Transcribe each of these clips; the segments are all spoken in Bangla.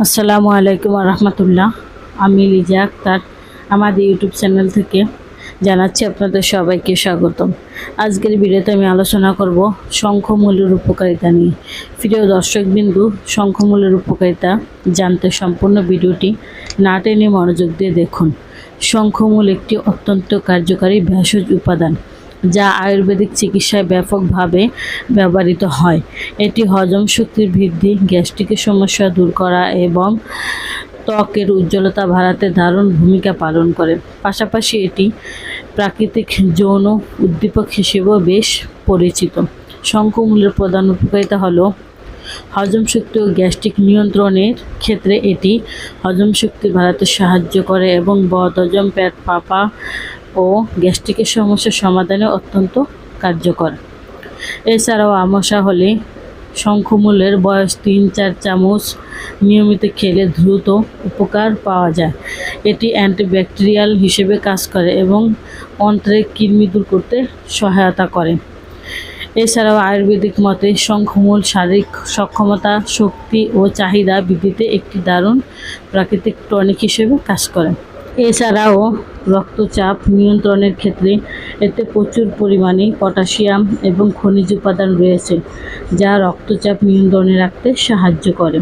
আসসালামু আলাইকুম রহমতুল্লাহ। আমি লিজা আক্তার আমাদের ইউটিউব চ্যানেল থেকে জানাচ্ছি আপনাদের সবাইকে স্বাগতম। আজকের ভিডিওতে আমি আলোচনা করব শঙ্খমূলের উপকারিতা নিয়ে। প্রিয় দর্শকবিন্দু, শঙ্খমূলের উপকারিতা জানতে সম্পূর্ণ ভিডিওটি না টেনে মনোযোগ দিয়ে দেখুন। শঙ্খমূল একটি অত্যন্ত কার্যকারী ভেষজ উপাদান যা আয়ুর্বেদিক চিকিৎসায় ব্যাপকভাবে ব্যবহৃত হয়। এটি হজম শক্তির বৃদ্ধি, গ্যাস্ট্রিকের সমস্যা দূর করা এবং ত্বকের উজ্জ্বলতা বাড়াতে দারুণ ভূমিকা পালন করে। পাশাপাশি এটি প্রাকৃতিক যৌন উদ্দীপক হিসেবেও বেশ পরিচিত। শঙ্খমূলের প্রধান উপকারিতা হলো হজম শক্তি ও গ্যাস্ট্রিক নিয়ন্ত্রণের ক্ষেত্রে এটি হজম শক্তি বাড়াতে সাহায্য করে এবং বদহজম, পেট ফাঁপা ও গ্যাস্ট্রিকের সমস্যার সমাধানে অত্যন্ত কার্যকর। এছাড়াও আমাশা হলে শঙ্খমূলের বয়স ৩-৪ চামচ নিয়মিত খেলে দ্রুত উপকার পাওয়া যায়। এটি অ্যান্টিব্যাকটেরিয়াল হিসেবে কাজ করে এবং অন্ত্রের কৃমি দূর করতে সহায়তা করে। এছাড়াও আয়ুর্বেদিক মতে শঙ্খমূল শারীরিক সক্ষমতা, শক্তি ও চাহিদা বৃদ্ধিতে একটি দারুণ প্রাকৃতিক টনিক হিসেবে কাজ করে। এছাড়াও রক্তচাপ নিয়ন্ত্রণের ক্ষেত্রে এতে প্রচুর পরিমাণে পটাশিয়াম এবং খনিজ উপাদান রয়েছে, যা রক্তচাপ নিয়ন্ত্রণে রাখতে সাহায্য করে।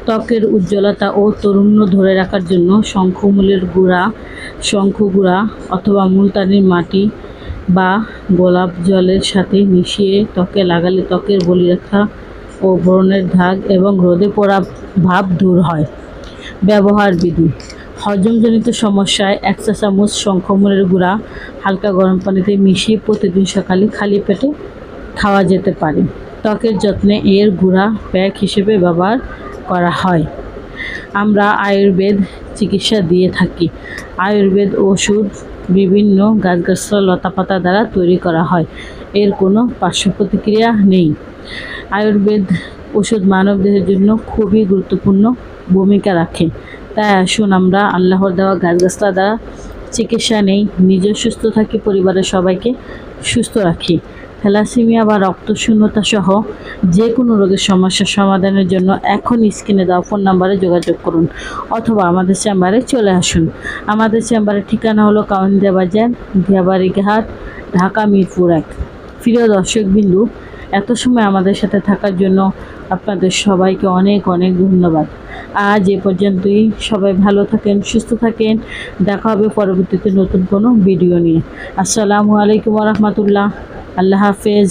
ত্বকের উজ্জ্বলতা ও তারুণ্য ধরে রাখার জন্য শঙ্খমূলের শঙ্খগুঁড়া অথবা মুলতানির মাটি বা গোলাপ জলের সাথে মিশিয়ে ত্বকে লাগালে ত্বকের বলিরেখা ও ব্রণের দাগ এবং রোদে পোড়া ভাব দূর হয়। ব্যবহার বিধি: হজমজনিত সমস্যায় 1 চা চামচ শঙ্খমূলের গুঁড়া হালকা গরম পানিতে মিশিয়ে প্রতিদিন সকালে খালি পেটে খাওয়া যেতে পারে। ত্বকের যত্নে এর গুঁড়া প্যাক হিসেবে ব্যবহার করা হয়। আমরা আয়ুর্বেদ চিকিৎসা দিয়ে থাকি। আয়ুর্বেদ ওষুধ বিভিন্ন গাছগাছরা, লতাপাতা দ্বারা তৈরি করা হয়। এর কোনো পার্শ্ব প্রতিক্রিয়া নেই। আয়ুর্বেদ ওষুধ মানবদেহের জন্য খুবই গুরুত্বপূর্ণ ভূমিকা রাখে। তাই আসুন আমরা আল্লাহর দেওয়া গাছগাছলা দ্বারা চিকিৎসা নেই, নিজেও সুস্থ থাকি, পরিবারের সবাইকে সুস্থ রাখি। থ্যালাসেমিয়া বা রক্তশূন্যতা সহ যে কোনো রোগের সমস্যার সমাধানের জন্য এখন স্ক্রিনে দেওয়া ফোন নাম্বারে যোগাযোগ করুন অথবা আমাদের চেম্বারে চলে আসুন। আমাদের চেম্বারের ঠিকানা হলো কাউন্দিয়া বাজার, দিয়াবাড়িঘাট, ঢাকা মিরপুর 1। প্রিয় দর্শকবিন্দু, এত সময় আমাদের সাথে থাকার জন্য আপনাদের সবাইকে অনেক অনেক ধন্যবাদ। আজ এ পর্যন্তই। সবাই ভালো থাকেন, সুস্থ থাকেন। দেখা হবে পরবর্তীতে নতুন কোনো ভিডিও নিয়ে। আসসালামু আলাইকুম রহমতুল্লাহ। আল্লাহ হাফেজ।